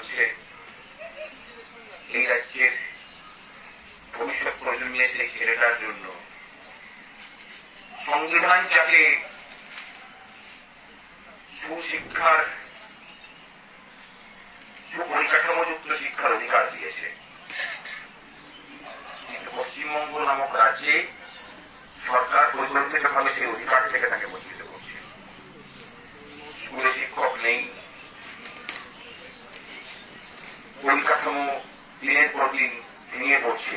হচ্ছে এই রাজ্যের ভবিষ্যৎ প্রজন্মের সেই ছেলেটার জন্য সংবিধান যাকে সুশিক্ষার সুপরিকাঠামোযুক্ত শিক্ষার অধিকার দিয়েছে, কিন্তু পশ্চিমবঙ্গ নামক রাজ্যে সরকার পরিকল্পিতভাবে সেই অধিকার থেকে তাকে বঞ্চিত করছে। স্কুলে শিক্ষক নেই, পরিকাঠামো দিনের পর দিন ভেঙে পড়ছে।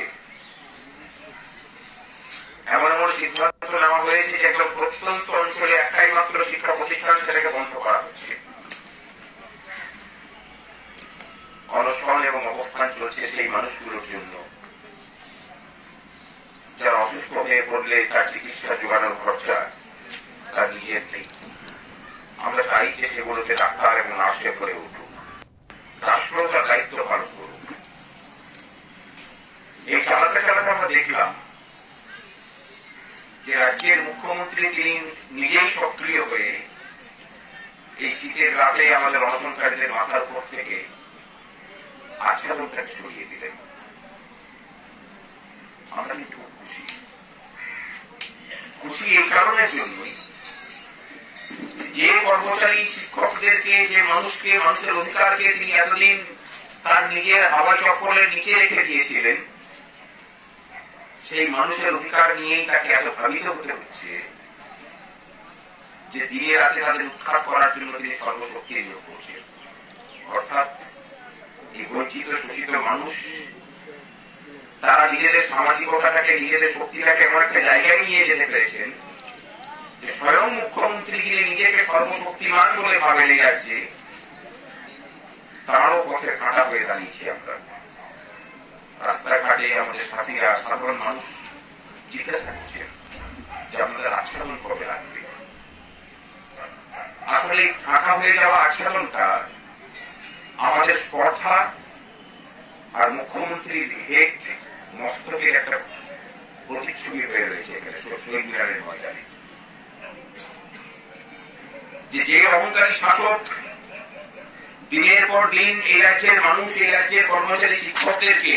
এমন এমন সিদ্ধান্ত নেওয়া হয়েছে যে একদম প্রত্যন্ত অঞ্চলে একটাই মাত্র শিক্ষা প্রতিষ্ঠান, সেটাকে বন্ধ করা হচ্ছে। অনশন এবং অবস্থান চলছে সেই মানুষগুলোর জন্য যারা অসুস্থ হয়ে পড়লে তার চিকিৎসা যোগানোর খরচা তার নিজের নেই। আমরা চাই যে সেগুলোকে ডাক্তার এবং নার্সে করে উঠুক, রাষ্ট্র তার দায়িত্ব পালন করুক। এই চালাতে চালাতে আমরা দেখলাম যে রাজ্যের মুখ্যমন্ত্রী তিনি নিজেই সক্রিয় হয়ে এই শীতের রাতে আমাদের অনশনকারীদের মাথার উপর থেকে আচ্ছাদনটাকে সরিয়ে দিলেন। আমরা কিন্তু খুশি এই কারণের জন্যই যে কর্মচারী শিক্ষকদেরকে, যে মানুষকে, মানুষের অধিকারকে তিনি এতদিন তার নিজের হাওয়া চক্করের নিচে রেখে দিয়েছিলেন, সেই মানুষের অধিকার নিয়েই তাকে এত ভাবিত হতে হচ্ছে যে দিনে রাতে তাদের উৎখাত করার জন্য তিনি সর্বশক্তি নিয়োগ করছেন। অর্থাৎ এই বঞ্চিত শোষিত মানুষ তারা নিজেদের সামাজিকতাটাকে, নিজেদের শক্তিটাকে এমন একটা জায়গায় নিয়ে যেতে পেরেছেন যে স্বয়ং মুখ্যমন্ত্রী যিনি নিজেকে সর্বশক্তিমান বলে ভাবেন এই রাজ্যে, তারও পথে কাঁটা হয়ে দাঁড়িয়েছি আমরা। রাস্তাঘাটে আমাদের সাথীরা, সাধারণ মানুষ জিজ্ঞাসা করছেন যে আপনাদের আচ্ছাদন কবে লাগবে। আসলে ফাঁকা হয়ে যাওয়া আচ্ছাদনটা আমাদের স্পর্ধা আর মুখ্যমন্ত্রীর হেড মস্তকের একটা প্রতিচ্ছবি হয়ে রয়েছে এখানে শহীদ মিনারের ময়দানে। যে অহংকারী শাসক দিনের পর দিন এই রাজ্যের মানুষ, এই রাজ্যের কর্মচারী শিক্ষকদেরকে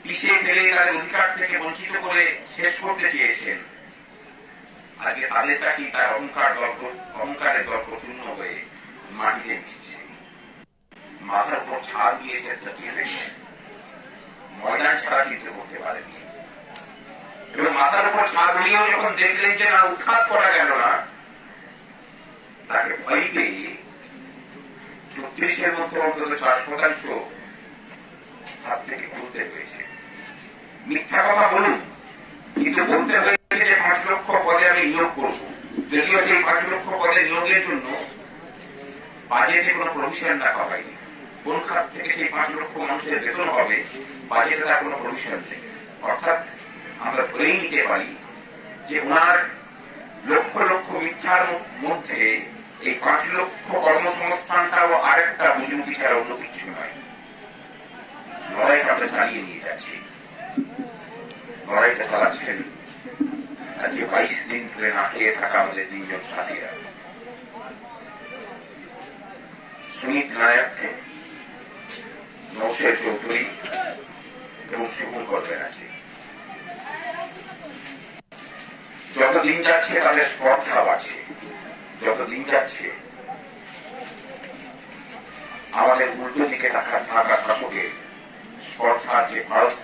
পিছিয়ে ফেলে তাদের অধিকার থেকে বঞ্চিত করে শেষ করতে চেয়েছেন, আজকে তাদের কাছেই তার অহংকারের দর্প চূর্ণ হয়ে মাটিতে মিশছে। মাথার উপর ছাদ দিয়েছে, ময়দান ছাড়া কিন্তু করতে পারেনি। এবং মাথার উপর ছাদ দিয়েও যখন দেখলেন যে না, উৎখাত করা গেল না, তাকে ভয় পেয়ে 36-এর মধ্যে অন্তত 4% হাত থেকে খুলতে হয়েছে। মিথ্যা কথা বলুন, কিন্তু বলতে হয়েছে যে 5 লক্ষ পদে আমি নিয়োগ করব। যদিও সেই 5 লক্ষ পদে নিয়োগের জন্য বাজেটে কোনো প্রভিশন রাখা হয়নি। কোন খাত থেকে সেই 5 লক্ষ মানুষের বেতন হবে, বাজেটে তার কোনো প্রভিশন নেই। অর্থাৎ আমরা ধরেই নিতে পারি যে ওনার লক্ষ লক্ষ মিথ্যার মধ্যে এই 5 লক্ষ কর্মসংস্থানটাও আরেকটা বুঝুকি ছাড়া অন্য কিছু নয়। লড়াইটা আমরা চালিয়ে নিয়ে যাচ্ছি, লড়াইটা চালাচ্ছেন আজকে 22 দিন ধরে না খেয়ে থাকা আমাদের 3 জন সাথীরা। সুমিত নায়ক, নৌশের চৌধুরী এবং শুভঙ্কর ব্যানার্জি। যতদিন যাচ্ছে তাদের স্পর্ধা বাড়ছে, যতদিন যাচ্ছে আমাদের উল্টো দিকে থাকা শাসকের স্পর্ধা যে ভারত